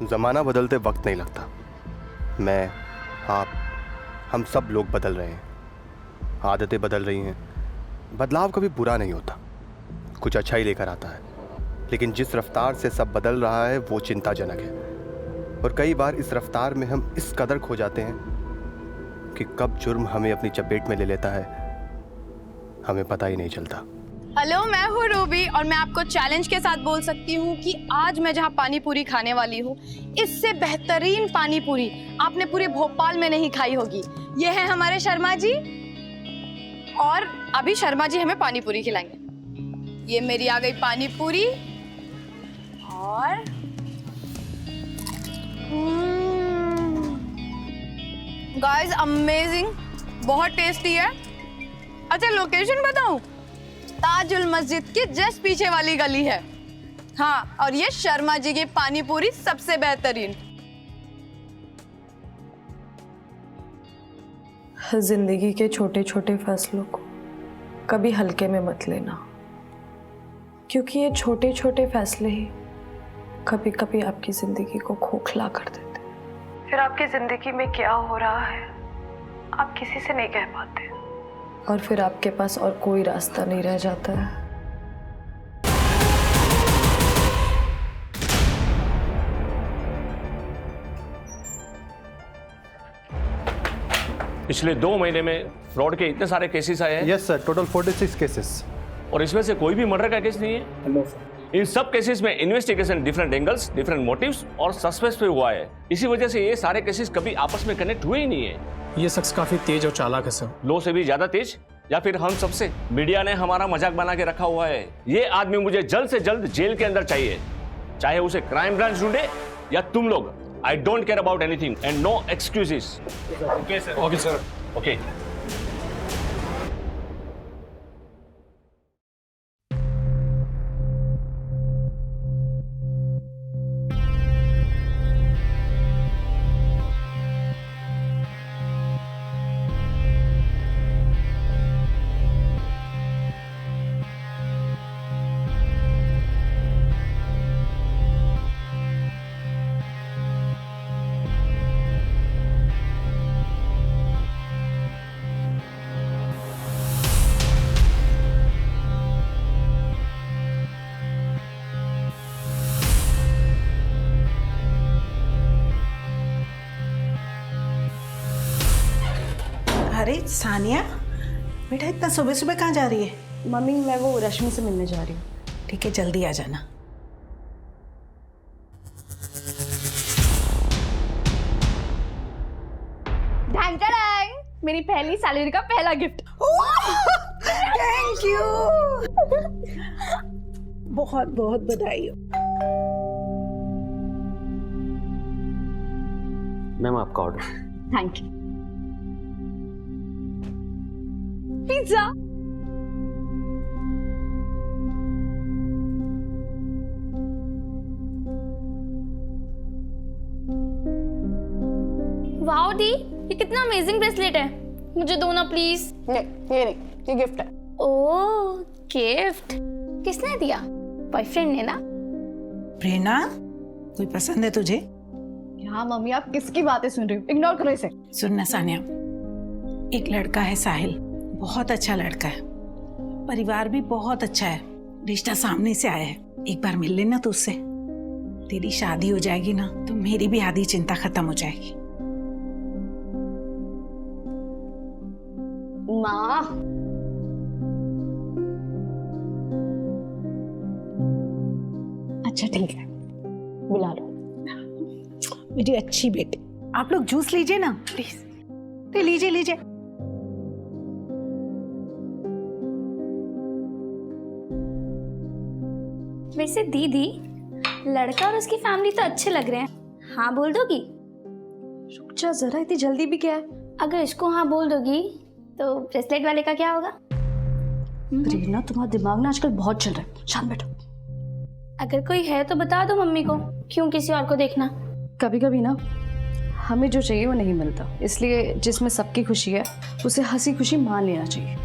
ज़माना बदलते वक्त नहीं लगता। मैं, आप, हम सब लोग बदल रहे हैं, आदतें बदल रही हैं। बदलाव कभी बुरा नहीं होता, कुछ अच्छा ही लेकर आता है। लेकिन जिस रफ्तार से सब बदल रहा है वो चिंताजनक है। और कई बार इस रफ्तार में हम इस कदर खो जाते हैं कि कब जुर्म हमें अपनी चपेट में ले लेता है हमें पता ही नहीं चलता। हेलो, मैं हूँ रूबी और मैं आपको चैलेंज के साथ बोल सकती हूँ कि आज मैं जहाँ पानी पूरी खाने वाली हूँ, इससे बेहतरीन पानी पूरी आपने पूरे भोपाल में नहीं खाई होगी। ये है हमारे शर्मा जी और अभी शर्मा जी हमें पानी पूरी खिलाएंगे। ये मेरी आ गई पानी पूरी और गाइस अमेजिंग, बहुत टेस्टी है। अच्छा लोकेशन बताऊं? ताजुल मस्जिद के जस्ट पीछे वाली गली है। हाँ, और ये शर्मा जी की पानी पूरी सबसे बेहतरीन। जिंदगी के छोटे छोटे फैसलों को कभी हल्के में मत लेना, क्योंकि ये छोटे छोटे फैसले ही कभी कभी आपकी जिंदगी को खोखला कर देते। फिर आपकी जिंदगी में क्या हो रहा है आप किसी से नहीं कह पाते, और फिर आपके पास और कोई रास्ता नहीं रह जाता है। पिछले 2 महीने में फ्रॉड के इतने सारे केसेस आए हैं। Yes sir, total 46 cases. और इसमें से कोई भी मर्डर का केस नहीं है। No sir. इन सब केसेस में investigation different angles, different motives और सस्पेंस पे हुआ है। इसी वजह से ये सारे केसेस कभी आपस में कनेक्ट हुए ही नहीं है। ये शख्स काफी तेज और चालाक है सर। लो से भी ज्यादा तेज, या फिर हम सबसे। मीडिया ने हमारा मजाक बना के रखा हुआ है। ये आदमी मुझे जल्द से जल्द जेल के अंदर चाहिए, चाहे उसे क्राइम ब्रांच ढूंढे या तुम लोग। I don't care about anything and no excuses. Okay sir. Okay sir. Okay. अरे सानिया बेटा, इतना सुबह सुबह कहाँ जा रही है? मम्मी, मैं वो रश्मि से मिलने जा रही हूँ। ठीक है, जल्दी आ जाना। ढंग ढंग, मेरी पहली सैलरी का पहला गिफ्ट। थैंक यू, बहुत बहुत बधाई हो। मैम आपका order. Thank you. Pizza. Wow दी, ये कितना अमेजिंग ब्रेसलेट है। मुझे दो ना प्लीज। नहीं, ये नहीं, ये गिफ्ट है। ओह गिफ्ट, किसने दिया? बॉयफ्रेंड ने ना? प्रेरणा, कोई पसंद है तुझे? हाँ मम्मी, आप किसकी बातें सुन रही हो? इग्नोर करो इसे। सुन ना सानिया, एक लड़का है साहिल, बहुत अच्छा लड़का है, परिवार भी बहुत अच्छा है, रिश्ता सामने से आया है। एक बार मिल लेना तो उससे। तेरी शादी हो जाएगी ना तो मेरी भी आधी चिंता खत्म हो जाएगी। माँ, अच्छा ठीक है, बुला लो। मेरी अच्छी बेटी, आप लोग जूस लीजिए ना प्लीज। तो लीजिए लीजिए। वैसे दीदी, लड़का और उसकी फैमिली तो अच्छे लग रहे हैं, हाँ बोल दोगी? रुक जा जरा, इतनी जल्दी भी क्या है? अगर इसको हाँ बोल दोगी तो ब्रेसलेट वाले का क्या होगा? प्रेरणा, तुम्हारा दिमाग ना आजकल बहुत चल रहा है, शांत बैठो। अगर कोई है तो बता दो मम्मी को, क्यों किसी और को देखना। कभी कभी ना हमें जो चाहिए वो नहीं मिलता, इसलिए जिसमें सबकी खुशी है उसे हंसी खुशी मान लेना चाहिए।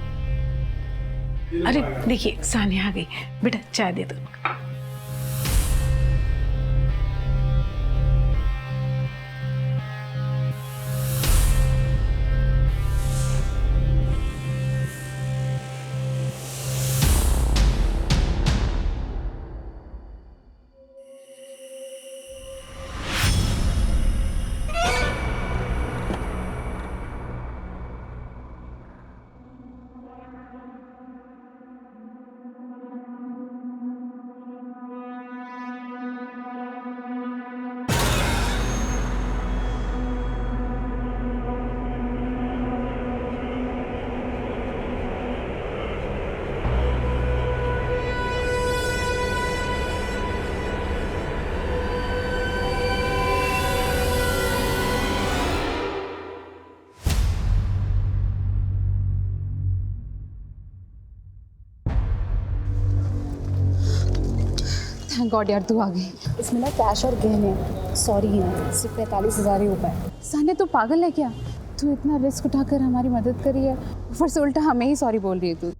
अरे देखिए, सानिया आ गई। बेटा चाय दे दो। थैंक गॉड यार तू आ गई। इसमें ना कैश और गहने सॉरी है, सिर्फ 45,000 ही हो पाए। सानिया तू पागल है क्या? तू इतना रिस्क उठाकर हमारी मदद करी है, ऊपर से उल्टा हमें ही सॉरी बोल रही है तू।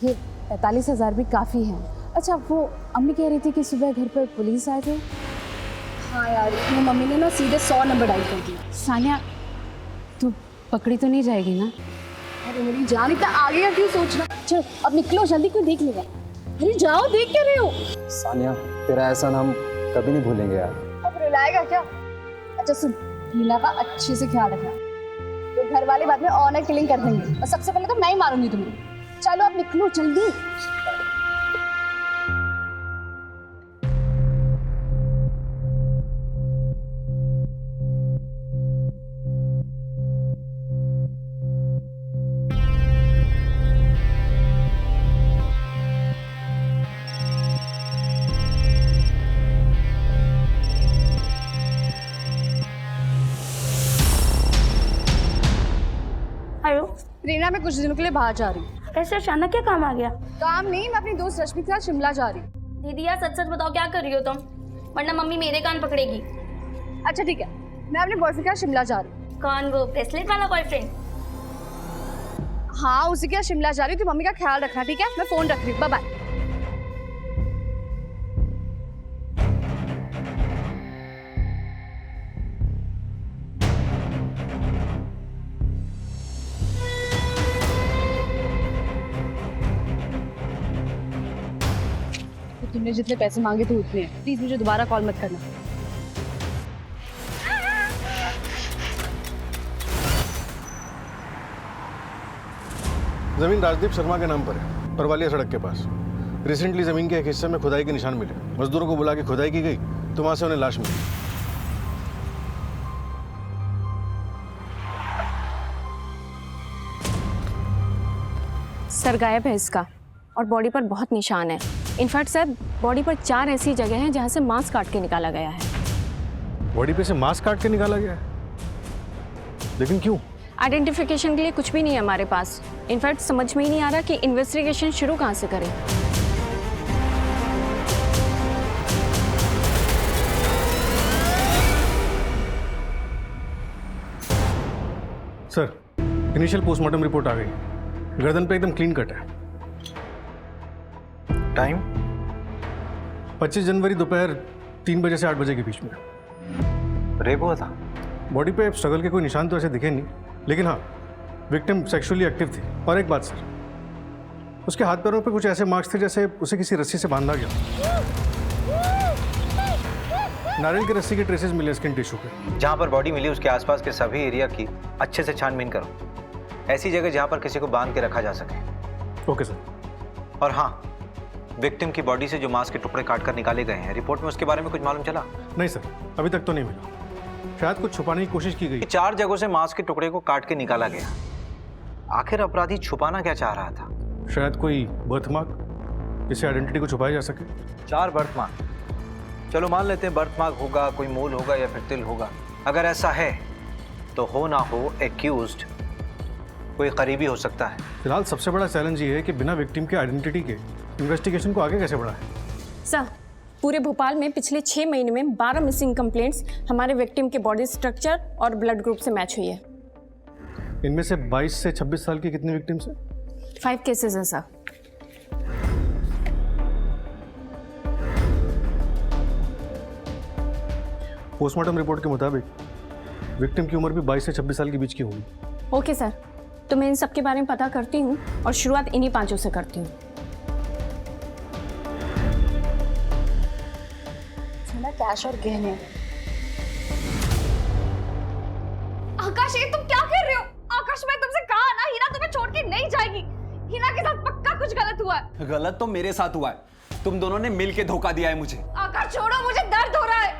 ये 45,000 भी काफ़ी है। अच्छा वो अम्मी कह रही थी कि सुबह घर पर पुलिस आए थे। हाँ यार, मेरी मम्मी ने ना सीधे 100 नंबर डायल कर दिया। सानिया तू पकड़ी तो नहीं जाएगी ना? अरे मेरी जान, इतना आगे का क्यों सोचना। चल अब निकलो जल्दी, कोई देख लेगा। अरे जाओ, देख क्या रहे हो? सानिया तेरा एहसान हम कभी नहीं भूलेंगे यार। अब रुलाएगा क्या? अच्छा सुन, हीना का अच्छे से ख्याल रखना, तो घर वाले बाद में ऑनर किलिंग कर देंगे और सबसे पहले तो मैं ही मारूंगी तुम्हें। चलो अब निकलो जल्दी। हेलो, रीना, मैं कुछ दिनों के लिए बाहर जा रही हूँ। ऐसे अचानक क्या काम आ गया? काम नहीं, मैं अपनी दोस्त रश्मि के साथ शिमला जा रही हूँ। दीदी यार सच सच बताओ क्या कर रही हो तुम, वरना मम्मी मेरे कान पकड़ेगी। अच्छा ठीक है, मैं अपने बॉयफ्रेंड के साथ शिमला जा रही हूँ। कौन, वो ब्रेसलेट वाला बॉयफ्रेंड? हाँ उसी के साथ शिमला जा रही हूँ, तो मम्मी का ख्याल रखना ठीक है? मैं फोन रख रही हूँ, बाय बाय। तुमने जितने पैसे मांगे थे उतने हैं, प्लीज मुझे दोबारा कॉल मत करना। जमीन राजदीप शर्मा के नाम पर है, परवालिया सड़क के पास। रिसेंटली जमीन के एक हिस्से में खुदाई के निशान मिले। मजदूरों को बुला के खुदाई की गई तो वहां से उन्हें लाश मिली। सर गायब है इसका और बॉडी पर बहुत निशान है। इनफैक्ट सर बॉडी पर 4 ऐसी जगह हैं जहां से मांस काट के निकाला गया है। बॉडी पे से मांस काट के निकाला गया है, लेकिन क्यों? आइडेंटिफिकेशन के लिए कुछ भी नहीं है हमारे पास। इनफैक्ट समझ में ही नहीं आ रहा कि इन्वेस्टिगेशन शुरू कहाँ से करें। सर इनिशियल पोस्टमार्टम रिपोर्ट आ गई। गर्दन पे एकदम क्लीन कट है। टाइम 25 जनवरी दोपहर 3 बजे से 8 बजे के बीच में। रेप हुआ था? बॉडी पे स्ट्रगल के कोई निशान तो ऐसे दिखे नहीं, लेकिन हाँ विक्टिम सेक्सुअली एक्टिव थी। और एक बात सर, उसके हाथ पैरों पे कुछ ऐसे मार्क्स थे जैसे उसे किसी रस्सी से बांधा गया। नारियल की रस्सी के ट्रेसेस मिले स्किन टिश्यू पे। जहाँ पर बॉडी मिली उसके आसपास के सभी एरिया की अच्छे से छानबीन करो, ऐसी जगह जहाँ पर किसी को बांध के रखा जा सके। Okay sir. और हाँ, विक्टिम की बॉडी से जो मांस के टुकड़े काट कर निकाले गए हैं, रिपोर्ट में उसके बारे में कुछ मालूम चला? नहीं सर, अभी तक तो नहीं मिला। शायद कुछ छुपाने की कोशिश की गई। 4 जगहों से मांस के टुकड़े को काट के निकाला गया। आखिर अपराधी छुपाना क्या चाह रहा था? शायद कोई बर्थमार्क, जिससे आइडेंटिटी को छुपाया जा सके। 4 बर्थमार्क, चलो मान लेते हैं बर्थमार्क होगा, कोई मूल होगा या फिर तिल होगा। अगर ऐसा है तो हो ना हो एक्यूज्ड कोई करीबी हो सकता है। फिलहाल सबसे बड़ा चैलेंज ये है कि बिना विक्टिम के आइडेंटिटी के इन्वेस्टिगेशन को आगे कैसे बढ़ाएं। सर पूरे भोपाल में पिछले 6 महीने में 12 मिसिंग कंप्लेंट्स हमारे विक्टिम के बॉडी स्ट्रक्चर और ब्लड ग्रुप से मैच हुई है। इनमें से 22 से 26 साल की कितनी विक्टिम्स हैं? 5 केसेस हैं सर। पोस्टमार्टम रिपोर्ट के मुताबिक विक्टिम की उम्र भी 22 से 26 साल के बीच की होगी। ओके सर, तो मैं इन सब के बारे में पता करती हूँ और शुरुआत इन्हीं 5 से करती हूँ। कैश और गहने। आकाश ये तुम क्या कर रहे हो? आकाश मैं तुमसे कहा ना, हिना तुम्हें छोड़ के नहीं जाएगी। हिना के साथ पक्का कुछ गलत हुआ है। गलत तो मेरे साथ हुआ है, तुम दोनों ने मिलके धोखा दिया है मुझे। आकाश छोड़ो, मुझे दर्द हो रहा है।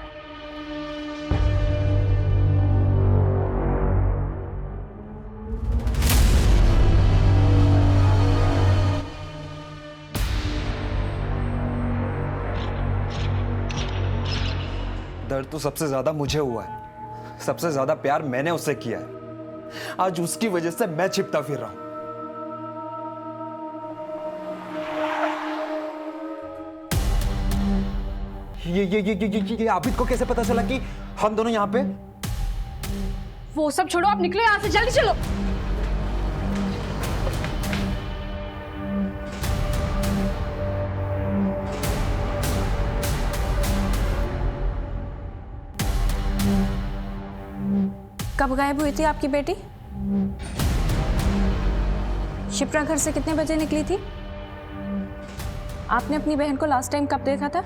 दर्द तो सबसे ज्यादा मुझे हुआ है, सबसे ज्यादा प्यार मैंने उससे किया है। आज उसकी वजह से मैं छिपता फिर रहा हूं। ये आबिद को कैसे पता चला कि हम दोनों यहाँ पे? वो सब छोड़ो, आप निकलो यहाँ से, जल्दी चलो। कब गायब हुई थी आपकी बेटी? शिप्रा घर से कितने बजे निकली थी? आपने अपनी बहन को लास्ट टाइम कब देखा था?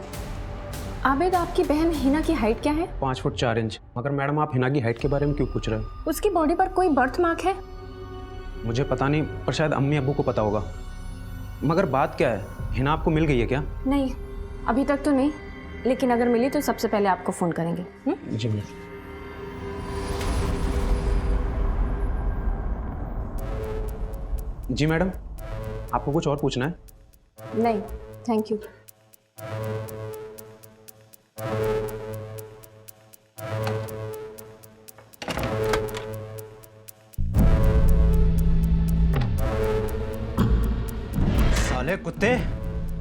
आबिद, आपकी बहन हिना की हाइट क्या है? 5 फुट 4 इंच। मगर मैडम आप हिना की हाइट के बारे में क्यों पूछ रहे हो? उसकी बॉडी पर कोई बर्थ मार्क है? मुझे पता नहीं, पर शायद अम्मी अब्बू को पता होगा। मगर बात क्या है, हिना आपको मिल गई है क्या? नहीं, अभी तक तो नहीं, लेकिन अगर मिली तो सबसे पहले आपको फोन करेंगे। जी मैम। जी मैडम, आपको कुछ और पूछना है? नहीं, थैंक यू। साले कुत्ते,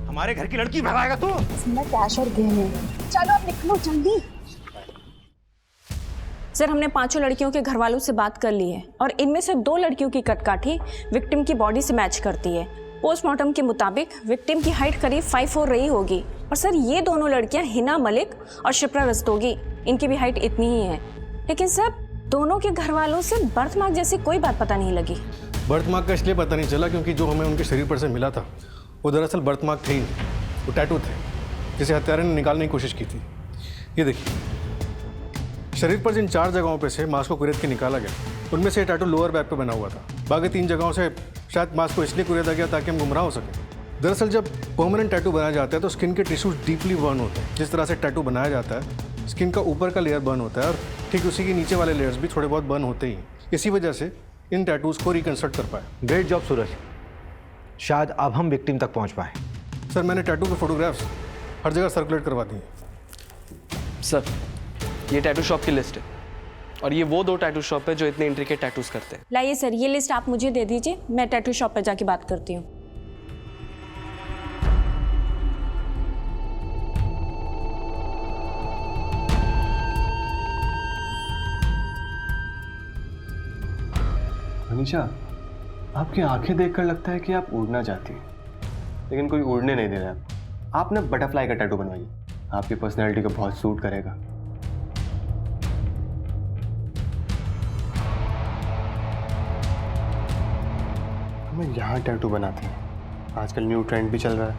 हमारे घर की लड़की भगाएगा तू? इसमें कैश और गहने। चलो अब निकलो जल्दी। सर, हमने पांचों लड़कियों के घर वालों से बात कर ली है और इनमें से 2 लड़कियों की कटकाठी विक्टिम की बॉडी से मैच करती है। पोस्टमार्टम के मुताबिक विक्टिम की हाइट करीब 5'4" रही होगी। और सर, ये दोनों लड़कियां हिना मलिक और शिप्रा रस्तोगी, इनकी भी हाइट इतनी ही है। लेकिन सर, दोनों के घर वालों से बर्थ मार्क जैसी कोई बात पता नहीं लगी। बर्थ मार्क का इसलिए पता नहीं चला क्योंकि जो हमें उनके शरीर पर से मिला था वो दरअसल बर्थ मार्क थे ही नहीं, वो टैटू थे जिसे हत्यारे ने निकालने की कोशिश की थी। ये देखिए, शरीर पर जिन 4 जगहों पे से मांस को कुरेद के निकाला गया, उनमें से टैटू लोअर बैक पे बना हुआ था। बाकी 3 जगहों से शायद मांस को इसलिए कुरेदा गया ताकि हम गुमराह हो सकें। दरअसल जब परमानेंट टैटू बनाया जाता है तो स्किन के टिश्यूज डीपली बर्न होते हैं। जिस तरह से टैटू बनाया जाता है, स्किन का ऊपर का लेयर बर्न होता है और ठीक उसी के नीचे वाले लेयर्स भी थोड़े बहुत बर्न होते ही हैं। इसी वजह से इन टैटूज़ को रिकंस्ट्रक्ट कर पाए। ग्रेट जॉब सूरज, शायद अब हम विक्टिम तक पहुंच पाए। सर, मैंने टैटू के फोटोग्राफ्स हर जगह सर्कुलेट करवा दिए। सर, ये टैटू शॉप की लिस्ट है और ये वो 2 टैटू शॉप है जो इतने इंट्रिकेट टैटूज करते हैं। लाइए सर, ये लिस्ट आप मुझे दे दीजिए, मैं टैटू शॉप पर जाके बात करती हूँ। अनीशा, आपकी आंखें देखकर लगता है कि आप उड़ना चाहती हैं, लेकिन कोई उड़ने नहीं दे रहा। आप ना बटरफ्लाई का टैटू बनवाइए, आपकी पर्सनैलिटी को बहुत सूट करेगा। हमें यहाँ टैटू बनाते हैं, आजकल न्यू ट्रेंड भी चल रहा है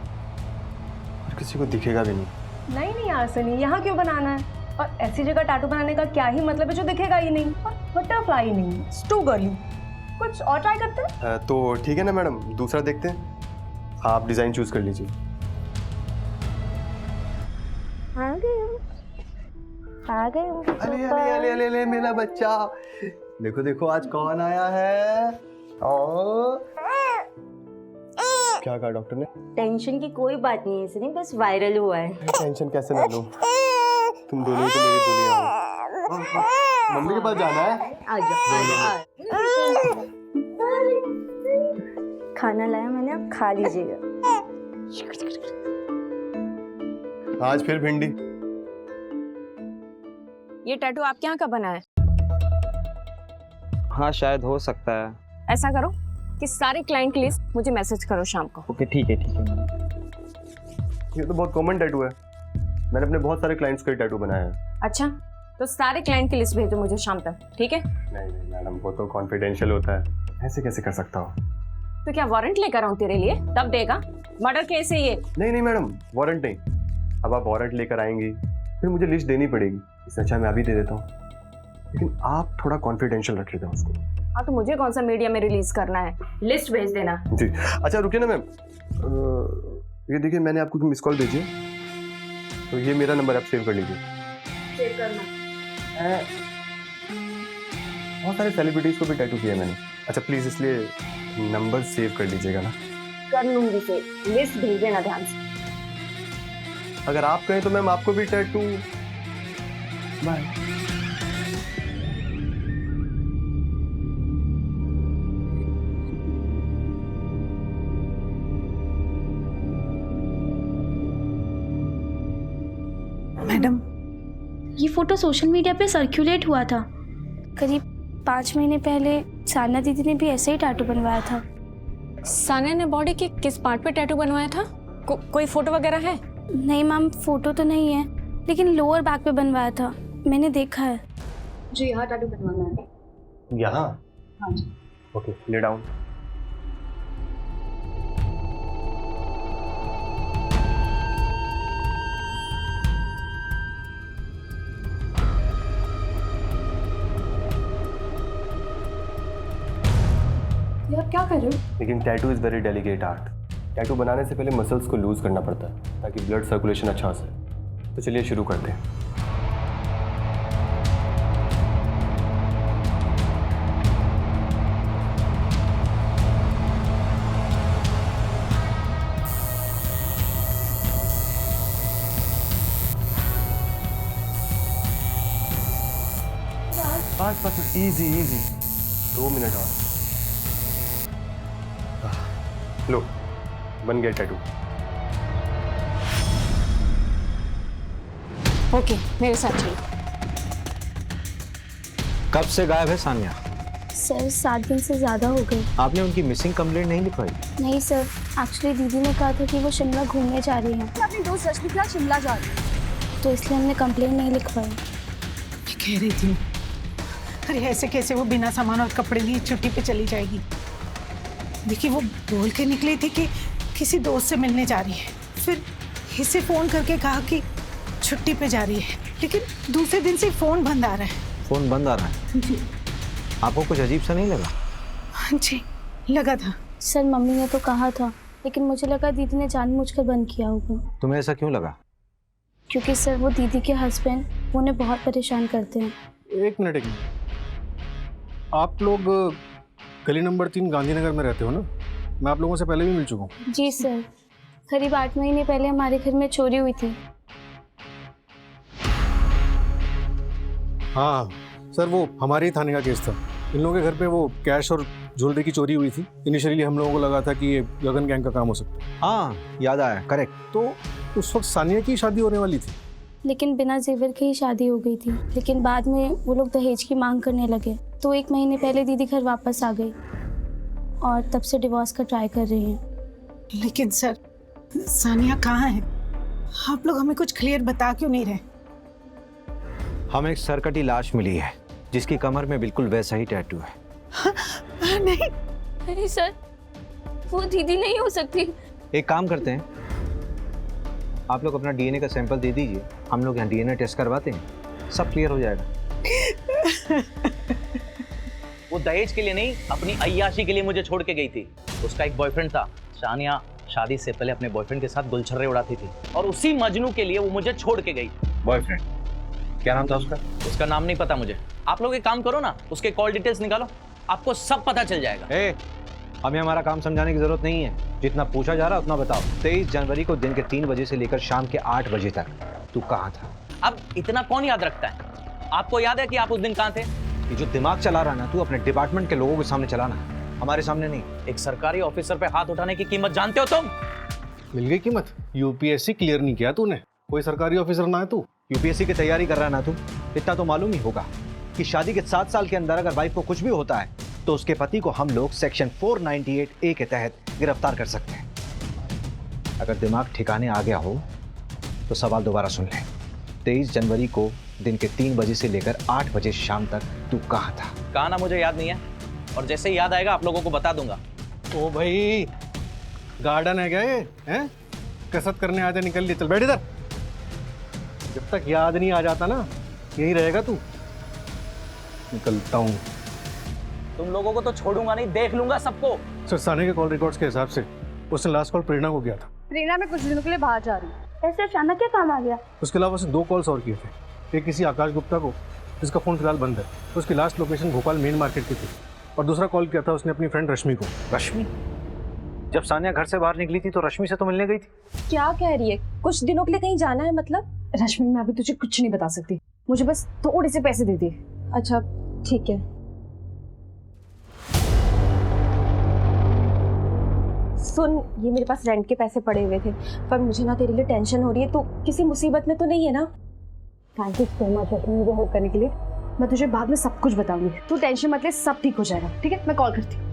और किसी को दिखेगा भी नहीं। नहीं यार सनी, यहाँ क्यों बनाना है? और ऐसी जगह टैटू बनाने का क्या ही मतलब है जो दिखेगा ही नहीं? और बटरफ्लाई नहीं, इट्स टू गर्ली। कुछ और ट्राई करते हैं? तो ठीक है ना मैडम, दूसरा देखते हैं। आप डिजाइन चूज कर लीजिए। आ गए। अले अले अले अले अले मेरा बच्चा, देखो देखो आज कौन आया है। क्या कहा डॉक्टर ने? टेंशन की कोई बात नहीं है सनी, बस वायरल हुआ है। टेंशन कैसे ना लूं, तुम दोनों तो मेरी दुनिया हो। मम्मी के पास जाना है? खाना लाया मैंने, आप खा लीजिएगा। आज फिर भिंडी। ये टैटू आपके यहाँ का बना है? हाँ, शायद हो सकता है। ऐसा करो कि सारे क्लाइंट की लिस्ट मुझे मैसेज करो शाम को। ओके, ठीक है ये तो बहुत कॉमन टैटू है, मैंने अपने बहुत सारे क्लाइंट्स का टैटू बनाया है। अच्छा, तो सारे क्लाइंट की लिस्ट भेजो मुझे शाम तक, ठीक है? नहीं नहीं मैडम, वो तो कॉन्फिडेंशियल होता है, ऐसे कैसे कर सकता हूँ? तो क्या वारंट लेकर आऊँ तेरे लिए, तब देगा? मर्डर केस है ये। नहीं नहीं मैडम, वारंट नहीं। अब आप वारंट लेकर आएंगी फिर मुझे लिस्ट देनी पड़ेगी, इससे अच्छा मैं अभी दे देता हूँ, लेकिन आप थोड़ा कॉन्फिडेंशियल रखिएगा उसको। हाँ, तो मुझे कौन सा मीडिया में रिलीज करना है? लिस्ट भेज देना। जी अच्छा, रुकिए ना मैम, ये देखिए मैंने आपको मिस कॉल भेजी है, तो ये मेरा नंबर आप सेव कर लीजिए। सेव करना। बहुत सारे सेलिब्रिटीज को भी टैटू किया मैंने। अच्छा प्लीज इसलिए नंबर सेव कर लीजिएगा ना। कर लूंगी से, लिस्ट भेज देना ध्यान से। अगर आप कहें तो मैम आपको भी टैटू। बाय। ये फोटो सोशल मीडिया पे सर्कुलेट हुआ था। करीब 5 महीने पहले सानिया दीदी ने भी ऐसे ही टैटू बनवाया था। सानिया ने बॉडी के किस पार्ट पे टैटू बनवाया था? कोई फोटो वगैरह है? नहीं मैम, फोटो तो नहीं है, लेकिन लोअर बैक पे बनवाया था, मैंने देखा है। जी यहाँ टैटू बनवाना है। यहाँ? हाँ जी। Okay, lay down. यार क्या कर रहे हो? लेकिन tattoo is very delicate art. Tattoo बनाने से पहले मसल्स को लूज करना पड़ता है ताकि ब्लड सर्कुलेशन अच्छा हो सके। तो चलिए शुरू करते हैं। बस इजी इजी, 2 मिनट और। लो, बन गया टैटू। ओके, मेरे साथ चलो। कब से गायब है सानिया? सर 7 दिन से ज़्यादा हो गए। आपने उनकी मिसिंग कंप्लेंट नहीं लिखवाई? नहीं सर, एक्चुअली दीदी ने कहा था कि वो शिमला घूमने जा रही हैं, अपनी दोस्त रश्मि के साथ शिमला जा रही है। तो इसलिए हमने कंप्लेंट नहीं लिखवाई। मैं कह रही थी, अरे ऐसे कैसे वो बिना सामान और कपड़े लिए छुट्टी पे चली जाएगी? देखिए वो बोल के निकली थी कि किसी दोस्त से मिलने जा रही है, फिर इसे फ़ोन करके कहा कि छुट्टी पे जा रही है, लेकिन दूसरे दिन से फ़ोन बंद आ रहा है। फ़ोन बंद आ रहा है? जी। आपको कुछ अजीब सा नहीं लगा? हाँ जी, लगा था। सर मम्मी ने तो कहा था, लेकिन मुझे लगा दीदी ने जानबूझकर बंद किया होगा। तुम्हें ऐसा क्यों लगा? क्योंकि सर वो दीदी के हस्बैंड उन्हें बहुत परेशान करते हैं। एक मिनट। आप लोग गली नंबर 3 गांधीनगर में रहते हो ना? मैं आप लोगों से पहले भी मिल चुका हूँ। जी सर, करीब 8 महीने पहले हमारे घर में चोरी हुई थी। हाँ सर, वो हमारे ही थाने का केस था। इन लोगों के घर पे वो कैश और ज्वेलरी की चोरी हुई थी। इनिशियली हम लोगों को लगा था कि ये गगन गैंग का काम हो सकता है। हाँ याद आया, करेक्ट। तो उस वक्त सानिया की शादी होने वाली थी, लेकिन बिना जेवर के ही शादी हो गई थी। लेकिन बाद में वो लोग दहेज की मांग करने लगे, तो 1 महीने पहले दीदी घर वापस आ गई और तब से डिवोर्स का ट्राई कर रही हैं। लेकिन सर सानिया कहाँ है? आप लोग हमें कुछ क्लियर बता क्यों नहीं रहे? हमें एक सरकटी लाश मिली है जिसकी कमर में बिल्कुल वैसा ही टैटू है। नहीं सर, वो दीदी नहीं हो सकती। एक काम करते हैं, आप लोग अपना डीएनए का सैंपल दे दीजिए, हम लोग यहाँ डीएनए टेस्ट करवाते हैं, सब क्लियर हो जाएगा। वो दहेज के लिए नहीं, अपनी अय्याशी के लिए मुझे छोड़ के गई थी। उसका एक बॉयफ्रेंड था। सानिया शादी से पहले अपने बॉयफ्रेंड के साथ गुलछर्रे उड़ाती थी और उसी मजनू के लिए वो मुझे छोड़ के गई। बॉयफ्रेंड? क्या नाम था उसका? उसका नाम नहीं पता मुझे। आप लोग एक काम करो ना, उसके कॉल डिटेल्स निकालो, आपको सब पता चल जाएगा। हमें हमारा काम समझाने की जरूरत नहीं है, जितना पूछा जा रहा है उतना बताओ। 23 जनवरी को दिन के 3 बजे से लेकर शाम के 8 बजे तक तू कहाँ था? अब इतना कौन याद रखता है? आपको याद है कि आप उस दिन कहाँ थे? ये जो दिमाग चला रहा ना तू, अपने डिपार्टमेंट के लोगों के सामने चलाना, हमारे सामने नहीं। एक सरकारी ऑफिसर पे हाथ उठाने की कीमत जानते हो तुम? मिल गई कीमत। यूपीएससी क्लियर नहीं किया तूने, कोई सरकारी ऑफिसर ना है तू। यूपीएससी की तैयारी कर रहा है ना तू, इतना तो मालूम ही होगा कि शादी के 7 साल के अंदर अगर वाइफ को कुछ भी होता है तो उसके पति को हम लोग सेक्शन 498A के तहत गिरफ्तार कर सकते हैं। अगर दिमाग ठिकाने आ गया हो तो सवाल दोबारा सुन ले। 23 जनवरी को दिन के 3 बजे से लेकर 8 बजे शाम तक तू कहाँ था? कहा ना मुझे याद नहीं है, और जैसे ही याद आएगा आप लोगों को बता दूंगा। ओ भाई, गार्डन है क्या ये? हैं? कसरत करने आते निकल लिए, चल बैठ इधर। जब तक याद नहीं आ जाता ना, यही रहेगा तू। निकलता हूँ। तुम लोगों को तो छोड़ूंगा नहीं, देख लूंगा सबको। सर, सानिया के कॉल रिकॉर्ड्स के हिसाब से उसने लास्ट कॉल प्रेरणा को किया था। प्रेरणा में कुछ दिनों के लिए बाहर जा रही है। ऐसे अचानक क्या काम आ गया? उसके अलावा उसने 2 कॉल्स और किए थे। एक किसी आकाश गुप्ता को, जिसका फ़ोन फिलहाल बंद है। उसकी last location Bhopal main market की थी। और दूसरा कॉल किया था उसने अपनी फ्रेंड रश्मि को। रश्मि? जब सानिया घर से बाहर निकली थी तो रश्मि से तो मिलने गई थी। क्या कह रही है? कुछ दिनों के लिए कहीं जाना है मतलब? रश्मि, मैं अभी तुझे कुछ नहीं बता सकती, मुझे बस थोड़े से पैसे दे दे। अच्छा ठीक है। सुन, ये मेरे पास रेंट के पैसे पड़े हुए थे, पर मुझे ना तेरे लिए टेंशन हो रही है। तो किसी मुसीबत में तो नहीं है ना? थैंक यू सो मच रश्मि मुझे हेल्प करने के लिए। मैं तुझे बाद में सब कुछ बताऊंगी, तू टेंशन मत ले, सब ठीक हो जाएगा। ठीक है, मैं कॉल करती हूँ।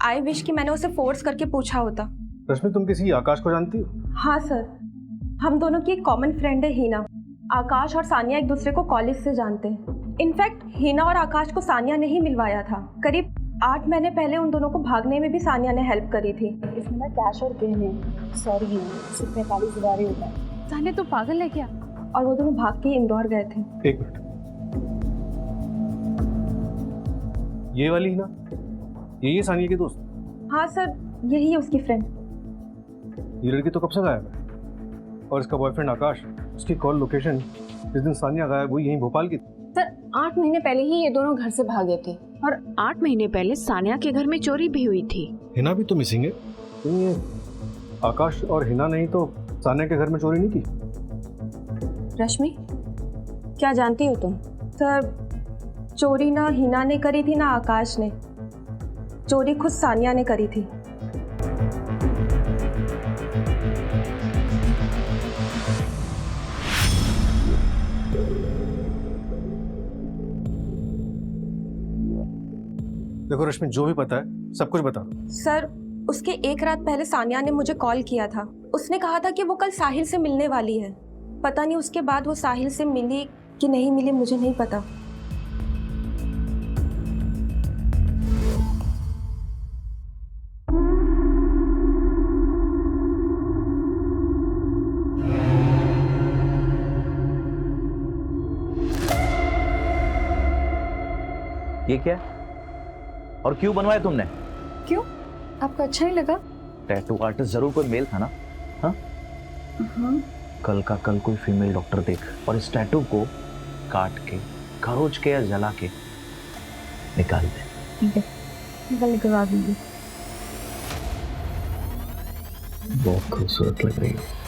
आई विश कि मैंने उसे फोर्स करके पूछा होता। रश्मि, तुम किसी आकाश को जानती हो? हाँ सर, हम दोनों की एक कॉमन फ्रेंड है हीना। आकाश और सानिया एक दूसरे को कॉलेज से जानते हैं। इनफैक्ट हीना और आकाश को सानिया ने ही मिलवाया था। करीब 8 महीने पहले उन दोनों को भागने में भी सानिया ने हेल्प करी थी। इसमें ना कैश और गहने, सॉरी सिर्फ 45,000 ही होता है। सानिया तो पागल है क्या? और वो दोनों भाग के इंदौर गए थे। एक मिनट, ये वाली ही ना? यही सानिया की दोस्त? हाँ सर, यही है उसकी फ्रेंड। ये लड़की तो कब से गायब है? और इसका बॉयफ्रेंड आकाश, उसकी कॉल लोकेशन जिस दिन सानिया गायब हुई यहीं भोपाल की? सर 8 महीने पहले ही ये दोनों घर से भागे थे। और 8 महीने पहले सानिया के घर में चोरी भी हुई थी। हिना भी तो मिसिंग है। नहीं, ये आकाश और हिना नहीं तो सानिया के घर में चोरी नहीं की? रश्मि, क्या जानती हो तुम? सर, चोरी ना हिना ने करी थी ना आकाश ने, चोरी खुद सानिया ने करी थी। देखो रश्मि, जो भी पता है सब कुछ बता दो। सर, उसके एक रात पहले सानिया ने मुझे कॉल किया था। उसने कहा था कि वो कल साहिल से मिलने वाली है। पता नहीं उसके बाद वो साहिल से मिली कि नहीं मिली, मुझे नहीं पता। ये क्या और क्यों बनवाया तुमने? क्यों, आपको अच्छा नहीं लगा? टैटू आर्टिस्ट जरूर कोई मेल था ना? हाँ? कल का कल कोई फीमेल डॉक्टर देख और इस टैटू को काट के, खरोच के या जला के निकाल दे। ठीक है, निकलवा दूंगी। बहुत खूबसूरत लग रही है।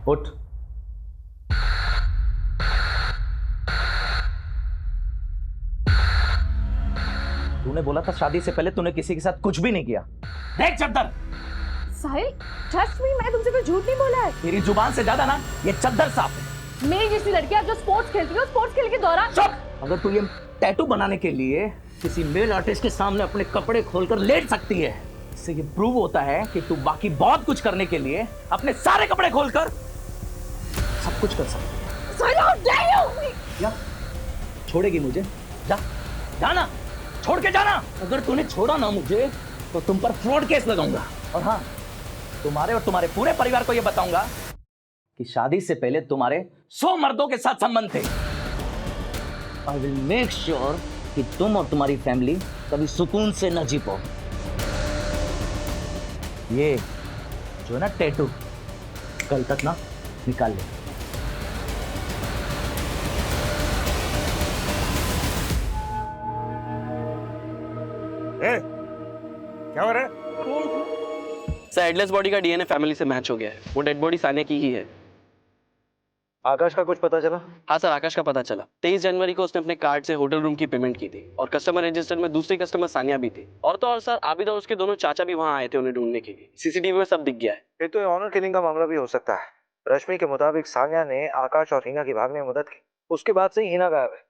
उठ। तूने बोला था शादी से पहले तूने किसी के साथ कुछ भी नहीं किया। देख चद्दर। साहिल, ट्रस्ट मी, मैंने तुमसे कोई झूठ नहीं बोला है। तेरी जुबान से ज्यादा ना ये चद्दर साफ है। मेरी जैसी लड़कियां जो स्पोर्ट्स खेलती है, स्पोर्ट्स खेल के दौरान। चुप। अगर तू ये टैटू बनाने के लिए किसी मेल आर्टिस्ट के सामने अपने कपड़े खोलकर लेट सकती है, इससे ये प्रूव होता है कि तू बाकी बहुत कुछ करने के लिए अपने सारे कपड़े खोलकर सब कुछ कर सकती है। क्या छोड़ेगी मुझे? जा, जाना, छोड़ के जाना। अगर तूने छोड़ा ना मुझे तो तुम पर फ्रॉड केस लगाऊंगा। और हाँ, तुम्हारे और तुम्हारे पूरे परिवार को यह बताऊंगा कि शादी से पहले तुम्हारे 100 मर्दों के साथ संबंध थे। आई विल मेक श्योर कि तुम और तुम्हारी फैमिली कभी सुकून से न जी पाओ। ये जो है ना टैटू, कल तक ना निकाल ले। क्या हो रहा है? सर, एडलेस बॉडी का डीएनए फैमिली से मैच हो गया है। वो डेड बॉडी सानिया की ही है। आकाश का कुछ पता चला? हाँ सर, आकाश का पता चला। 23 जनवरी को उसने अपने कार्ड से होटल रूम की पेमेंट की थी और कस्टमर रजिस्टर में दूसरी कस्टमर सानिया भी थी। और तो और सर, आबिद और उसके दोनों चाचा भी वहाँ आए थे उन्हें ढूंढने के लिए। सीसीटीवी में सब दिख गया है। ये तो ऑनर किलिंग का मामला भी हो सकता है। रश्मि के मुताबिक सानिया ने आकाश और हिना की भागने में मदद की, उसके बाद से ही हिना गायब है।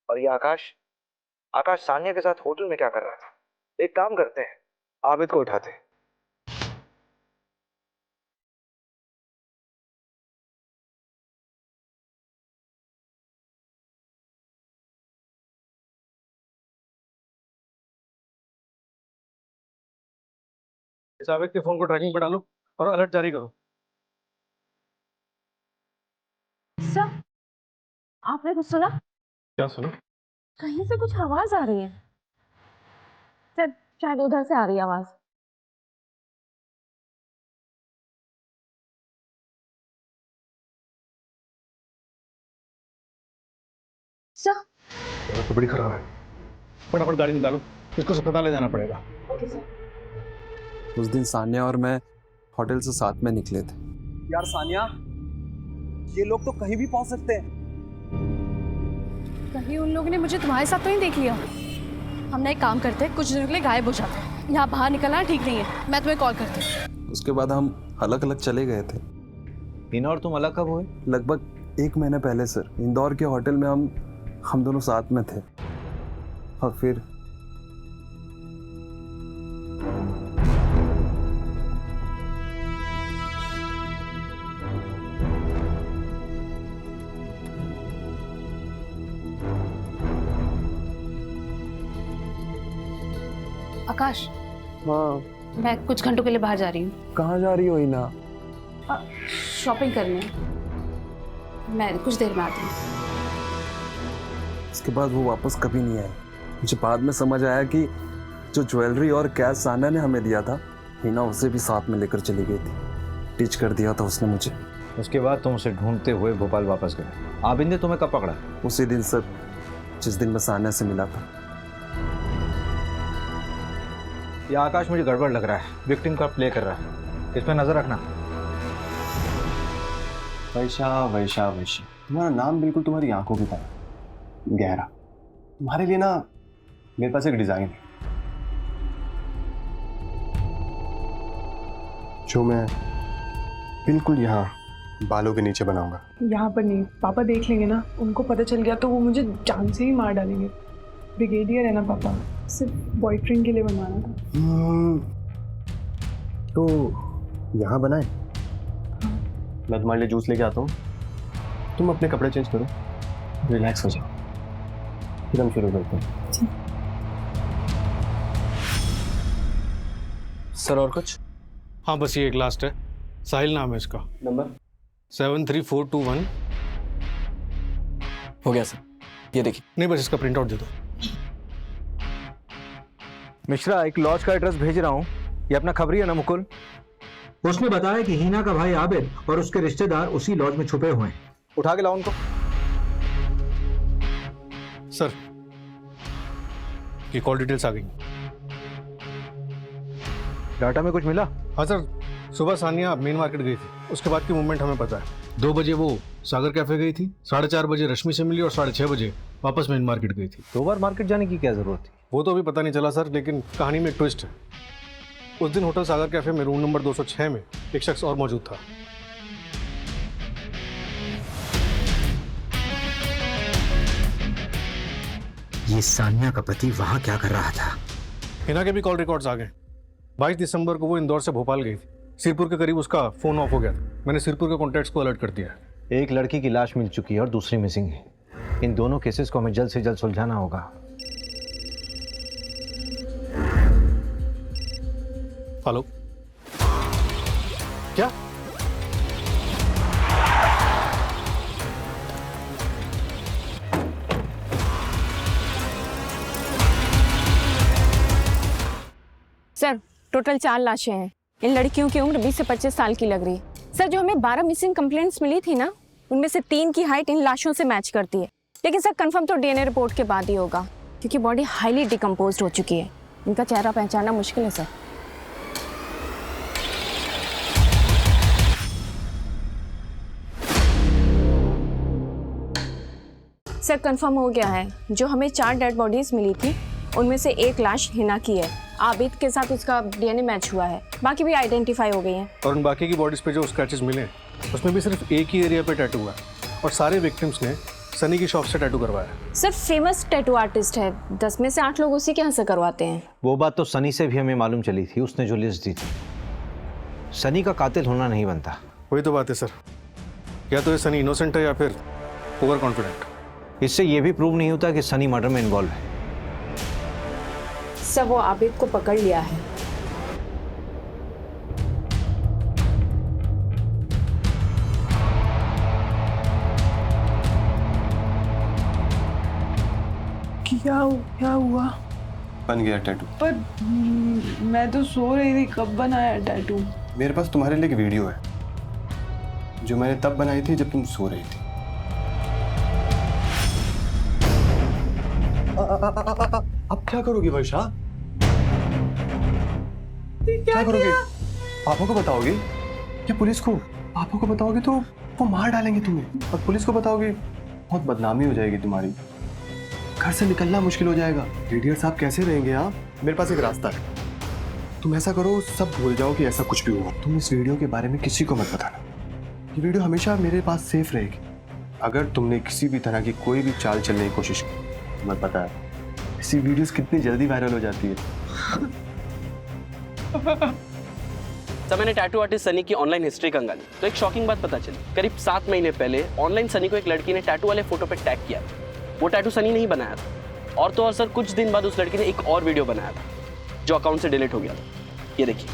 और ये आकाश सानिया के साथ होटल में क्या कर रहा था? एक काम करते हैं, आबिद को उठाते हैं। इस आबिद के फोन को ट्रैकिंग पर डालो और अलर्ट जारी करो। सर, आपने कुछ सुना? क्या सुना? कहीं से कुछ आवाज आ रही है। सर, शायद उधर से आ रही है आवाज। सर, तो बड़ी खराब है। फटाफट गाड़ी निकालो, इसको अस्पताल ले जाना पड़ेगा। Okay sir. उस दिन सानिया और मैं होटल से साथ में निकले थे। यार सानिया, ये लोग तो कहीं भी पहुंच सकते हैं। कहीं उन लोगों ने मुझे तुम्हारे साथ तो नहीं देख लिया। हम ना एक काम करते हैं, कुछ दिनों के लिए गायब हो जाते हैं। यहाँ बाहर निकलना ठीक नहीं है, मैं तुम्हें कॉल करती हूँ। उसके बाद हम अलग अलग चले गए थे। हिना और तुम अलग कब हुए? लगभग 1 महीने पहले सर, इंदौर के होटल में हम दोनों साथ में थे। और फिर आकाश, हाँ, मैं कुछ घंटों के लिए बाहर जा रही हूँ। कहाँ जा रही हो हिना? शॉपिंग करने। मैं कुछ देर में आती हूँ। उसके बाद वो वापस कभी नहीं आए। मुझे बाद में समझ आया कि जो ज्वेलरी और कैश सान्या ने हमें दिया था, हिना उसे भी साथ में लेकर चली गई थी। टीच कर दिया था उसने मुझे। उसके बाद तुम उसे ढूंढते हुए भोपाल वापस गए। आबिद ने तुम्हें कब पकड़ा? उसी दिन सर, जिस दिन मैं सान्या से मिला था। ये आकाश मुझे गड़बड़ लग रहा है। विक्टिम का प्ले कर रहा है, इस पर नजर रखना। वैशा, तुम्हारा नाम बिल्कुल तुम्हारी आंखों की तरह, गहरा। तुम्हारे लिए ना मेरे पास एक डिजाइन है जो मैं बिल्कुल यहाँ बालों के नीचे बनाऊंगा। यहाँ पर नहीं, पापा देख लेंगे ना, उनको पता चल गया तो वो मुझे जान से ही मार डालेंगे। ब्रिगेडियर है ना पापा, सिर्फ बॉयफ्रेंड के लिए बनवाना था। तो यहाँ बनाए? मैं तुम्हारे लिए जूस लेके आता हूँ, तुम अपने कपड़े चेंज करो, रिलैक्स हो जाओ, फिर हम शुरू करते हैं। सर और कुछ? हाँ बस ये एक लास्ट है। साहिल नाम है इसका। नंबर 73421। हो गया सर, ये देखिए। नहीं बस इसका प्रिंट आउट दे दो। मिश्रा, एक लॉज का एड्रेस भेज रहा हूँ, ये अपना खबरी है ना मुकुल? उसने बताया कि हिना का भाई आबिद और उसके रिश्तेदार उसी लॉज में छुपे हुए हैं। उठा के लाओ उनको। सर ये कॉल डिटेल्स आ गई। डाटा में कुछ मिला? हाँ सर, सुबह सानिया मेन मार्केट गई थी, उसके बाद की मूवमेंट हमें पता है। 2 बजे वो सागर कैफे गई थी, 4:30 बजे रश्मि से मिली और 6:30 बजे वापस मेन मार्केट गई थी। 2 बार मार्केट जाने की क्या जरूरत थी? वो तो अभी पता नहीं चला सर, लेकिन कहानी में एक ट्विस्ट है। उस दिन होटल सागर कैफे में रूम नंबर 206 में एक शख्स और मौजूद था। ये सानिया का पति वहां क्या कर रहा था? हिना के भी कॉल रिकॉर्ड्स आ गए। 22 दिसंबर को वो इंदौर से भोपाल गई थी। सिरपुर के करीब उसका फोन ऑफ हो गया था। मैंने सिरपुर के कॉन्टैक्ट्स को अलर्ट कर दिया है। एक लड़की की लाश मिल चुकी है और दूसरी मिसिंग है। इन दोनों केसेस को हमें जल्द से जल्द सुलझाना होगा। हेलो, क्या? सर, टोटल 4 लाशें हैं। इन लड़कियों की उम्र 20 से 25 साल की लग रही है। सर, जो हमें 12 मिसिंग कंप्लेंट्स मिली थी ना, उनमें से 3 की हाइट इन लाशों से मैच करती है। लेकिन सर कंफर्म तो डीएनए रिपोर्ट के बाद ही होगा, क्योंकि बॉडी हाईली डिकम्पोज्ड हो चुकी है। इनका चेहरा पहचानना मुश्किल है सर। सर कंफर्म हो गया है, जो हमें 4 डेड बॉडीज मिली थी उनमें से 1 लाश हिना की है। आबिद के साथ उसका डीएनए मैच हुआ है, बाकी भी आइडेंटिफाई हो गई हैं। और उन बाकी की बॉडीज पे जो स्क्रैचेस मिले उसमें भी सिर्फ एक ही एरिया पे टैटू हुआ है और सारे विक्टिम्स ने सनी की शॉप से टैटू करवाया। सर फेमस टैटू आर्टिस्ट है, 10 में से 8 लोग उसी के यहाँ से करवाते हैं। वो बात तो सनी से भी हमें मालूम चली थी, उसने जो लिस्ट दी थी। सनी का कातिल होना नहीं बनता। वही तो बात है सर, या तो ये सनी इनोसेंट है या फिर ओवर कॉन्फिडेंट। इससे ये भी प्रूव नहीं होता कि सनी मर्डर में इन्वॉल्व है। सब वो आबिद को पकड़ लिया है। क्या हुआ? बन गया टैटू। पर मैं तो सो रही थी, कब बनाया टैटू? मेरे पास तुम्हारे लिए एक वीडियो है जो मैंने तब बनाई थी जब तुम सो रही थी। अब क्या करोगी वर्षा? क्या करोगी? पापा को बताओगी या पुलिस को? पापा को बताओगे तो वो मार डालेंगे तुम्हें, और पुलिस को बताओगे बहुत बदनामी हो जाएगी तुम्हारी। घर से निकलना मुश्किल हो जाएगा। ब्रिगेडियर साहब कैसे रहेंगे आप? मेरे पास एक रास्ता है। तुम ऐसा करो, सब भूल जाओ कि ऐसा कुछ भी हुआ। तुम इस वीडियो के बारे में किसी को मत बताना। ये वीडियो हमेशा मेरे पास सेफ रहेगी। अगर तुमने किसी भी तरह की कोई भी चाल चलने की कोशिश की, तुम्हें पता है ऐसी वीडियोस कितनी जल्दी वायरल हो जाती है। तब मैंने टैटू आर्टिस्ट सनी की ऑनलाइन हिस्ट्री कंगाली तो एक शॉकिंग बात पता चली। करीब 7 महीने पहले ऑनलाइन सनी को एक लड़की ने टैटू वाले फोटो पे टैग किया था। वो टैटू सनी नहीं बनाया था। और तो और सर, कुछ दिन बाद उस लड़की ने एक और वीडियो बनाया था जो अकाउंट से डिलीट हो गया था। ये देखिए,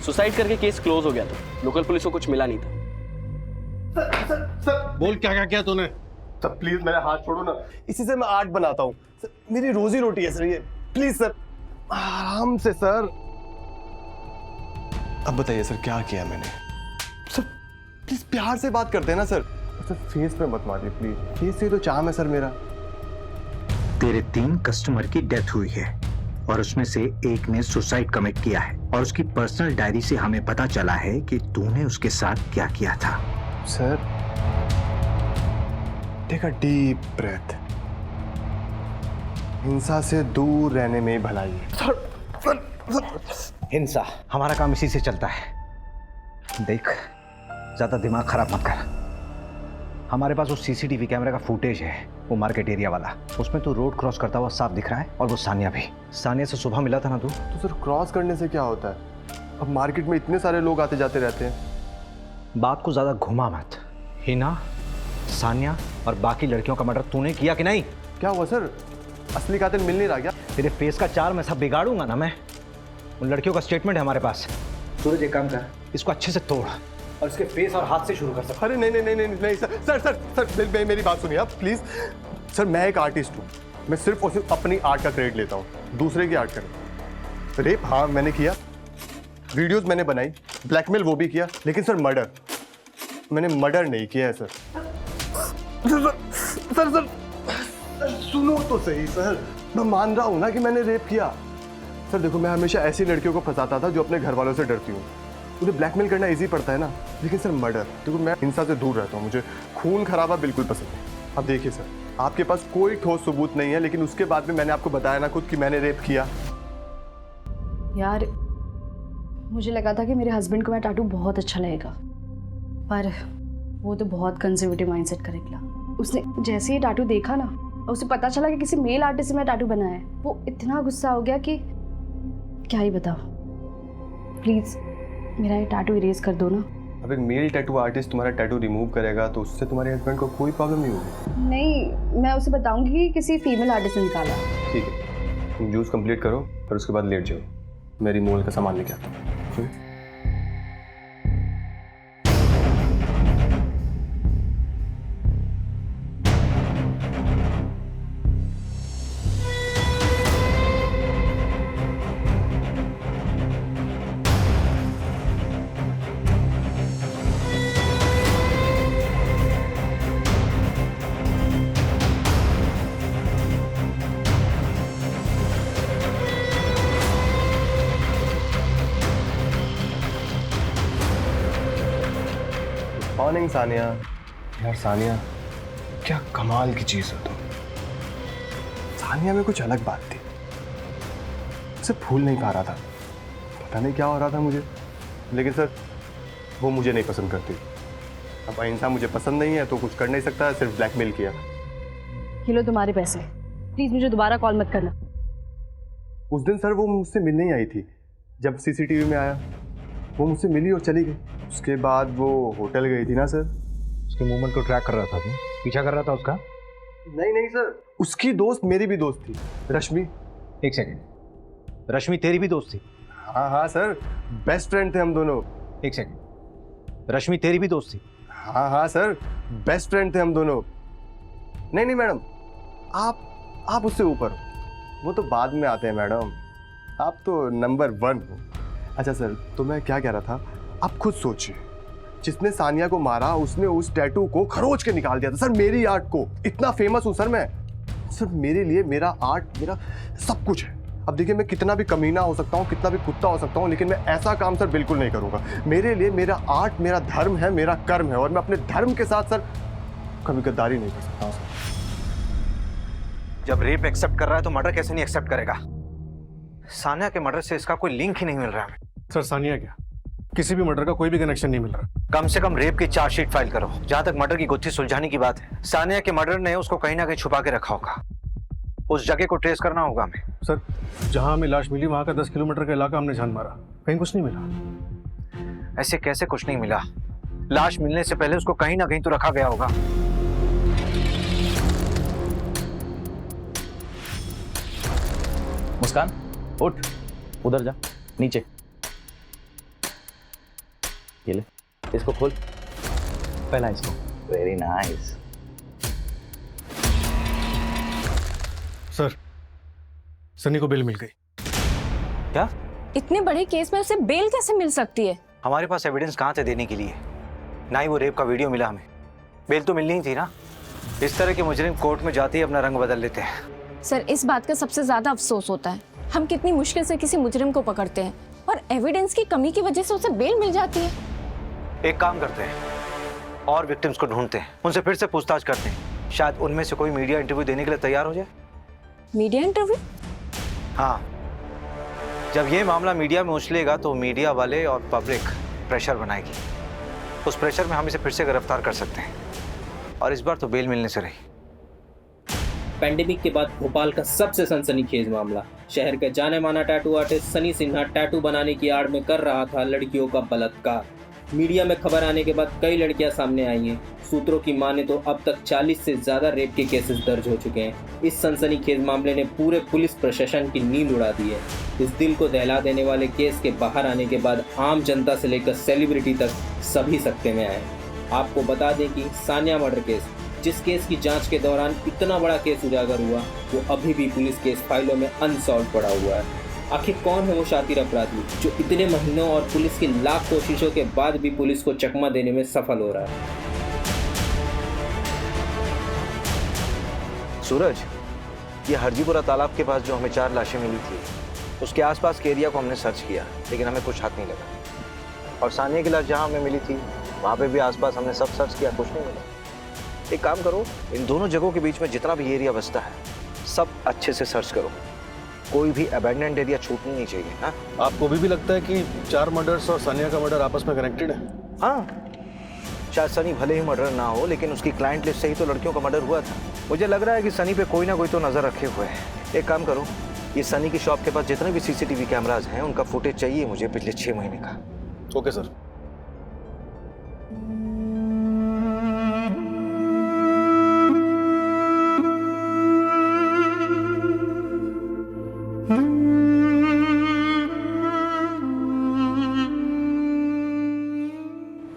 सुसाइड करके केस क्लोज हो गया था। लोकल पुलिस को कुछ मिला नहीं था। सर बोल क्या क्या किया तूने? सर प्लीज मेरा हाथ छोड़ो ना, इसी से मैं आर्ट बनाता हूँ। मेरी रोजी रोटी है सर ये, प्लीज सर आराम से सर। अब बताइए सर क्या किया मैंने? सर प्लीज प्यार से बात करते हैं ना सर। सर फेस पे मत मारिए प्लीज, फेस से तो चाम है सर मेरा। तेरे 3 कस्टमर की डेथ हुई है और उसमें से एक ने सुसाइड कमिट किया है और उसकी पर्सनल डायरी से हमें पता चला है कि तूने उसके साथ क्या किया था। Sir take a deep breath. हिंसा से दूर रहने में भलाई है। हिंसा हमारा काम इसी से चलता है। देख, ज्यादा दिमाग खराब मत कर। हमारे पास वो सीसीटीवी कैमरे का फुटेज है, वो मार्केट एरिया वाला। उसमें तू रोड क्रॉस करता हुआ साफ दिख रहा है। और वो सानिया भी, सानिया से सुबह मिला था ना तू? तो सर क्रॉस करने से क्या होता है? अब मार्केट में इतने सारे लोग आते जाते रहते हैं। बात को ज्यादा घुमा मत। हिना, सानिया और बाकी लड़कियों का मर्डर तूने किया कि नहीं? क्या हुआ सर? असली कातिल मिल नहीं रहा क्या? तेरे फेस का चार मैं सब बिगाड़ूंगा ना मैं। उन लड़कियों का स्टेटमेंट है हमारे पास। सूरज एक काम कर, इसको अच्छे से तोड़ और इसके फेस और हाथ से शुरू कर सकते। अरे नहीं नहीं नहीं नहीं नहीं सर सर सर सर मेरी बात सुनिए आप प्लीज। सर मैं एक आर्टिस्ट हूँ, मैं सिर्फ और सिर्फ अपनी आर्ट का क्रेडिट लेता हूँ, दूसरे की आर्ट का। रेप हाँ मैंने किया, वीडियोस मैंने बनाई, ब्लैकमेल वो भी किया, लेकिन सर मर्डर मैंने मर्डर नहीं किया है सर। सर सर सुनो तो सही सर, मैं मान रहा हूँ ना कि मैंने रेप किया। सर देखो, मैं हमेशा ऐसी लड़कियों को फंसाता था जो अपने घर वालों से डरती हूँ। उन्हें ब्लैकमेल करना इजी पड़ता है ना, लेकिन सर मर्डर, देखो मैं हिंसा से दूर रहता हूँ, मुझे खून खराबा बिल्कुल पसंद नहीं। अब देखिए सर, आपके पास कोई ठोस सबूत नहीं है, लेकिन उसके बाद भी मैंने आपको बताया ना खुद कि मैंने रेप किया। यार मुझे लगा था कि मेरे हस्बैंड को मैं टैटू बहुत अच्छा लगेगा, पर वो तो बहुत कंजर्वेटिव माइंडसेट का निकला। उसने जैसे ही टैटू देखा ना, और उसे पता चला कि किसी मेल आर्टिस्ट से मैं टैटू बनाया है, वो इतना गुस्सा हो गया कि क्या ही बताओ। प्लीज मेरा ये टैटू इरेज कर दो ना। अब एक मेल टैटू आर्टिस्ट तुम्हारा टैटू रिमूव करेगा तो उससे तुम्हारे हस्बैंड को कोई प्रॉब्लम नहीं होगी। नहीं, मैं उसे बताऊंगी कि किसी फीमेल आर्टिस्ट ने निकाला। ठीक है, तुम जूस कंप्लीट करो और उसके बाद लेट जाओ, मेरी मोल का सामान लेके आता हूँ। मॉर्निंग सानिया। यार सानिया क्या कमाल की चीज हो तुम। सानिया में कुछ अलग बात थी, उसे भूल नहीं पा रहा था, पता नहीं क्या हो रहा था मुझे, लेकिन सर वो मुझे नहीं पसंद करती। अब इंसान मुझे पसंद नहीं है तो कुछ कर नहीं सकता, सिर्फ ब्लैकमेल किया। ये लो तुम्हारे पैसे, प्लीज मुझे दोबारा कॉल मत करना। उस दिन सर वो मुझसे मिलने ही आई थी, जब सीसीटीवी में आया वो मुझसे मिली और चली गई। उसके बाद वो होटल गई थी ना सर। उसके मूवमेंट को ट्रैक कर रहा था, तू पीछा कर रहा था उसका? नहीं नहीं सर, उसकी दोस्त मेरी भी दोस्त थी, रश्मि। एक सेकंड, रश्मि तेरी भी दोस्त थी? हाँ हाँ सर, बेस्ट फ्रेंड थे हम दोनों। एक सेकंड, रश्मि तेरी भी दोस्त थी? हाँ हाँ सर, बेस्ट फ्रेंड थे हम दोनों। नहीं नहीं मैडम, आप उससे ऊपर हो, वो तो बाद में आते हैं मैडम, आप तो नंबर 1 हो। अच्छा सर, तो मैं क्या कह रहा था, आप खुद सोचिए, जिसने सानिया को मारा उसने उस टैटू को खरोच के निकाल दिया था सर, मेरी आर्ट को। इतना फेमस हूँ सर मैं, सर मेरे लिए मेरा आर्ट मेरा सब कुछ है। अब देखिए, मैं कितना भी कमीना हो सकता हूँ, कितना भी कुत्ता हो सकता हूँ, लेकिन मैं ऐसा काम सर बिल्कुल नहीं करूँगा। मेरे लिए मेरा आर्ट मेरा धर्म है, मेरा कर्म है, और मैं अपने धर्म के साथ सर कभी गद्दारी नहीं कर सकता सर। जब रेप एक्सेप्ट कर रहा है तो मर्डर कैसे नहीं एक्सेप्ट करेगा? सानिया के मर्डर से इसका कोई लिंक ही नहीं मिल रहा है। सर सानिया क्या, किसी भी मर्डर का कोई भी कनेक्शन नहीं मिल रहा। कम से कम रेप की चार्जशीट फाइल करो। जहां तक मर्डर की गुत्थी सुलझाने की बात है, सानिया के मर्डर ने उसको कहीं ना कहीं छुपा के रखा होगा। उस जगह को ट्रेस करना होगा हमें। सर जहां हमें लाश मिली वहां का 10 किलोमीटर का इलाका हमने छान मारा, कहीं कुछ नहीं मिला। ऐसे कैसे कुछ नहीं मिला? लाश मिलने से पहले उसको कहीं ना कहीं तो रखा गया होगा। मुस्कान उठ, उधर जा, नीचे। ये ले, इसको खोल, पहला इसको। Very nice. सर सनी को बेल मिल गई। क्या? इतने बड़े केस में उसे बेल कैसे मिल सकती है? हमारे पास एविडेंस कहाँ थे देने के लिए? ना ही वो रेप का वीडियो मिला हमें। बेल तो मिलनी ही थी ना। इस तरह के मुजरिम कोर्ट में जाते ही अपना रंग बदल लेते हैं। सर इस बात का सबसे ज्यादा अफसोस होता है, हम कितनी मुश्किल से किसी मुजरिम को पकड़ते हैं और एविडेंस की कमी की वजह से उसे बेल मिल जाती है। एक काम करते हैं और विक्टिम्स को ढूंढते हैं, उनसे फिर से पूछताछ करते हैं। शायद उनमें से कोई मीडिया इंटरव्यू देने के लिए तैयार हो जाए। Media interview? हाँ, जब ये मामला मीडिया में उछलेगा तो मीडिया वाले और पब्लिक प्रेशर बनाएगी। उस प्रेशर में हम इसे फिर से गिरफ्तार कर सकते हैं और इस बार तो बेल मिलने से रही। पैंडेमिक के बाद भोपाल का सबसे सनसनीखेज मामला। शहर का जाने माना tattoo artist Sunny Sinha tattoo बनाने की आड़ में कर रहा था लड़कियों का बलात्कार। मीडिया में खबर आने के बाद कई लड़कियां सामने आई हैं। सूत्रों की माने तो अब तक 40 से ज्यादा रेप के केसेस दर्ज हो चुके हैं। इस सनसनीखेज मामले ने पूरे पुलिस प्रशासन की नींद उड़ा दी है। इस दिल को दहला देने वाले केस के बाहर आने के बाद आम जनता से लेकर सेलिब्रिटी तक सभी सकते में आए। आपको बता दें कि सानिया मर्डर केस, जिस केस की जांच के दौरान इतना बड़ा केस उजागर हुआ, वो अभी भी पुलिस केस फाइलों में अनसॉल्व पड़ा हुआ है। आखिर कौन है वो शातिर अपराधी जो इतने महीनों और पुलिस की लाख कोशिशों के बाद भी पुलिस को चकमा देने में सफल हो रहा है? सूरज, ये हरजीपुरा तालाब के पास जो हमें 4 लाशें मिली थी, उसके आसपास के एरिया को हमने सर्च किया, लेकिन हमें कुछ हाथ नहीं लगा। और सानिया की लाश जहाँ हमें मिली थी वहाँ पे भी आसपास हमने सब सर्च किया, कुछ नहीं मिला। एक काम करो, इन दोनों जगहों के बीच में जितना भी एरिया बचता है सब अच्छे से सर्च करो। कोई भी अबैंडन्ड एरिया छूटनी नहीं चाहिए। हाँ, आपको भी लगता है कि 4 मर्डर्स और सानिया का मर्डर आपस में कनेक्टेड है? हाँ, शायद सनी भले ही मर्डर ना हो, लेकिन उसकी क्लाइंट लिस्ट से ही तो लड़कियों का मर्डर हुआ था। मुझे लग रहा है कि सनी पे कोई ना कोई तो नजर रखे हुए है। एक काम करो, ये सनी की शॉप के पास जितने भी सीसीटीवी कैमराज हैं उनका फुटेज चाहिए मुझे पिछले 6 महीने का। Okay sir.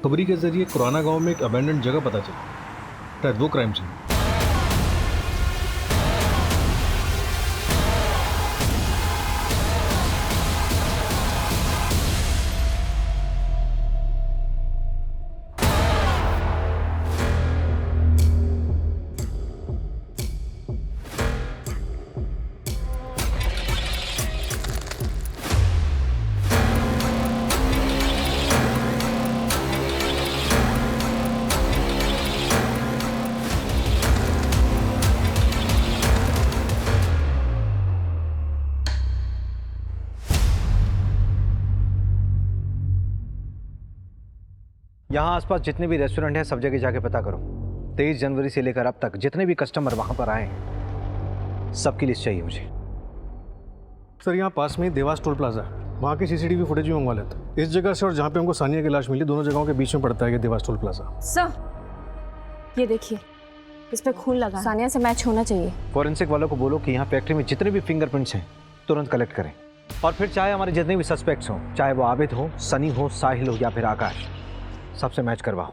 खबरी के जरिए खुराना गांव में एक अबैंडन्ड जगह पता चली, शायद वो क्राइम सीन। यहाँ आसपास जितने भी रेस्टोरेंट हैं सब जगह जाके पता करो। 23 जनवरी से लेकर अब तक जितने भी कस्टमर वहाँ पर आए हैं सबकी लिस्ट चाहिए मुझे। सर यहाँ पास में ही देवास टोल प्लाजा है, वहाँ की सीसीटीवी फुटेज भी मंगवा लेते हैं। इस जगह से और जहाँ पे हमको सानिया की लाश मिली, दोनों जगहों के बीच में पड़ता है ये देवास टोल प्लाजा। सर ये देखिए, इस पे खून लगा, सानिया से मैच होना चाहिए। फॉरेंसिक वालों को बोलो कि यहाँ फैक्ट्री में जितने भी फिंगरप्रिंट्स हैं तुरंत कलेक्ट करें, और फिर चाहे हमारे जितने भी सस्पेक्ट्स हों, चाहे वो आबिद हो, सनी हो, साहिल हो या फिर आकाश, सबसे मैच करवाओ।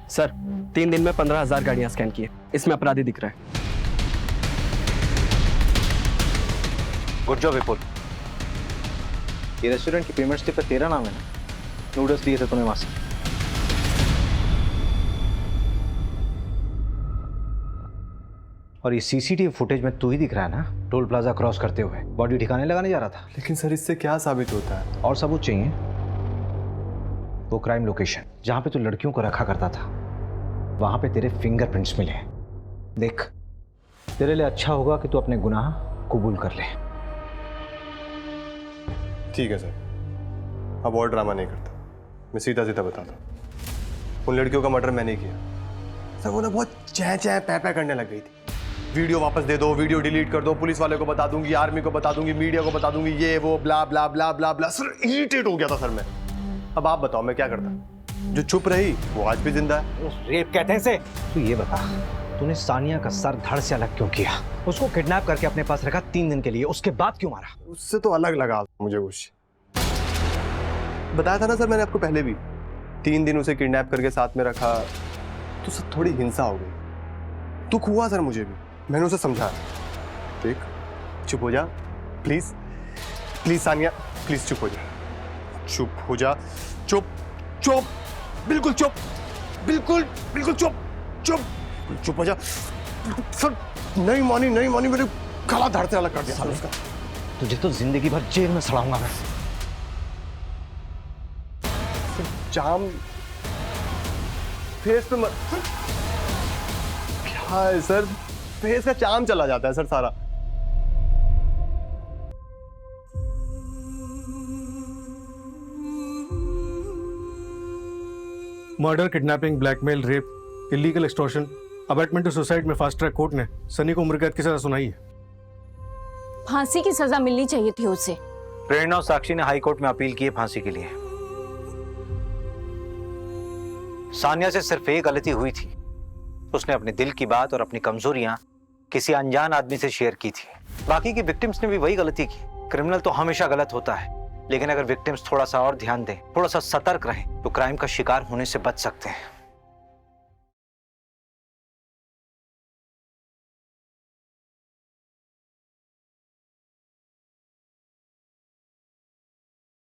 सर 3 दिन में 15,000 गाड़ियां स्कैन किए, इसमें अपराधी दिख रहा है। गुड जॉब विपुल। ये रेस्टोरेंट की पेमेंट स्लिप पे तेरा नाम है ना? नूडल्स दिए थे तुम्हें वहां से। और ये सीसीटीवी फुटेज में तू ही दिख रहा है ना, टोल प्लाजा क्रॉस करते हुए बॉडी ठिकाने लगाने जा रहा था। लेकिन सर इससे क्या साबित होता है? और सबूत चाहिए? वो क्राइम लोकेशन जहां पे तू लड़कियों को रखा करता था, वहां पे तेरे फिंगरप्रिंट्स मिले हैं। देख, तेरे लिए अच्छा होगा कि तू अपने गुनाह कबूल कर ले। ठीक है सर, अब और ड्रामा नहीं करता, मैं सीधा सीधा बताता हूँ। उन लड़कियों का मर्डर मैंने किया सर। वो ना बहुत चह चह पै पै करने लग गई थी, वीडियो वापस दे दो, वीडियो डिलीट कर दो, पुलिस वाले को बता दूंगी, आर्मी को बता दूंगी, मीडिया को बता दूंगी, ये वो ब्ला ब्ला ब्ला ब्ला ब्ला। सर इरिटेट हो गया था सर मैं। अब आप बताओ मैं क्या करता? जो चुप रही वो आज भी जिंदा है। रेप कहते हैं इसे। तू ये बता, तूने सानिया का सर धड़ से अलग क्यों किया? उसको किडनैप करके अपने पास रखा 3 दिन के लिए, उसके बाद क्यों मारा? उससे तो अलग लगा मुझे कुछ। बताया था ना सर मैंने आपको पहले भी, 3 दिन उसे किडनैप करके साथ में रखा तो सर थोड़ी हिंसा हो गई, दुख हुआ सर मुझे भी। मैंने उसे समझाया, देख चुप हो जा प्लीज, प्लीज सानिया प्लीज चुप हो जा, चुप हो जा, चुप चुप बिल्कुल चुप, बिल्कुल बिल्कुल चुप चुप चुप हो जा। सर नहीं मानी मेरे गला धड़ से अलग कर दिया सर उसका। तुझे तो जिंदगी भर जेल में सड़ाऊंगा मैं। जाम फेस पे क्या है सर, फेस का चाम चला जाता है सर सारा। Murder, kidnapping, blackmail, rape, illegal extortion, abetment to suicide में फास्ट ट्रैक कोर्ट ने सनी को उम्र कैद की सजा सुनाई है। फांसी की सजा मिलनी चाहिए थी उसे। प्रेरणा और साक्षी ने हाई कोर्ट में अपील की है फांसी के लिए। सानिया से सिर्फ एक गलती हुई थी, उसने अपने दिल की बात और अपनी कमजोरियां किसी अनजान आदमी से शेयर की थी। बाकी की विक्टिम्स ने भी वही गलती की। क्रिमिनल तो हमेशा गलत होता है, लेकिन अगर विक्टिम्स थोड़ा सा और ध्यान दें, थोड़ा सा सतर्क रहें, तो क्राइम का शिकार होने से बच सकते हैं।